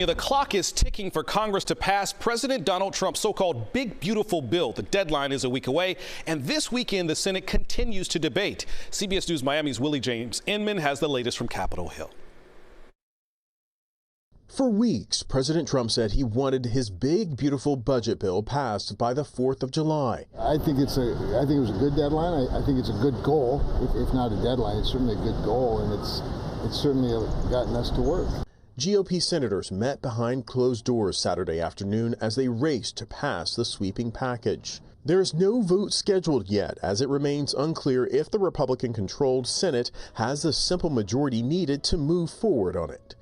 The clock is ticking for Congress to pass President Donald Trump's so-called big, beautiful bill. The deadline is a week away, and this weekend the Senate continues to debate. CBS News Miami's Willie Inman has the latest from Capitol Hill. For weeks, President Trump said he wanted his big, beautiful budget bill passed by the 4th of July. I think it was a good deadline. I think it's a good goal. If not a deadline, it's certainly a good goal, and it's certainly gotten us to work. GOP senators met behind closed doors Saturday afternoon as they raced to pass the sweeping package. There is no vote scheduled yet, as it remains unclear if the Republican-controlled Senate has the simple majority needed to move forward on it.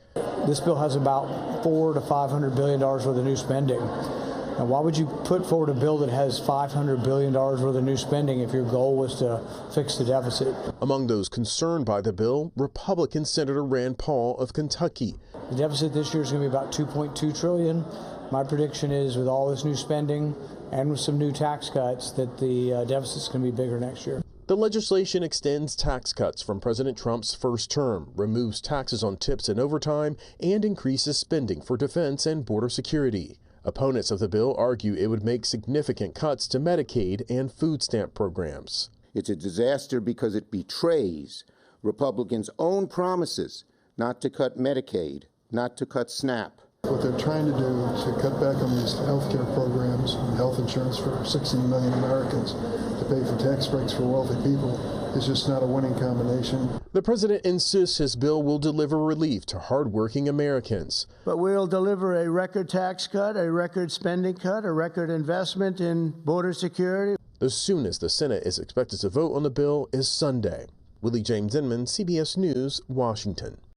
This bill has about $400 to $500 billion worth of new spending. Now, why would you put forward a bill that has $500 billion worth of new spending if your goal was to fix the deficit? Among those concerned by the bill, Republican Senator Rand Paul of Kentucky. The deficit this year is going to be about $2.2 trillion. My prediction is with all this new spending and with some new tax cuts that the deficit is going to be bigger next year. The legislation extends tax cuts from President Trump's first term, removes taxes on tips and overtime, and increases spending for defense and border security. Opponents of the bill argue it would make significant cuts to Medicaid and food stamp programs. It's a disaster because it betrays Republicans' own promises not to cut Medicaid, not to cut SNAP. What they're trying to do to cut back on these health care programs and health insurance for 16 million Americans to pay for tax breaks for wealthy people is just not a winning combination. The president insists his bill will deliver relief to hardworking Americans. But we'll deliver a record tax cut, a record spending cut, a record investment in border security. The soonest the Senate is expected to vote on the bill is Sunday. Willie Inman, CBS News, Washington.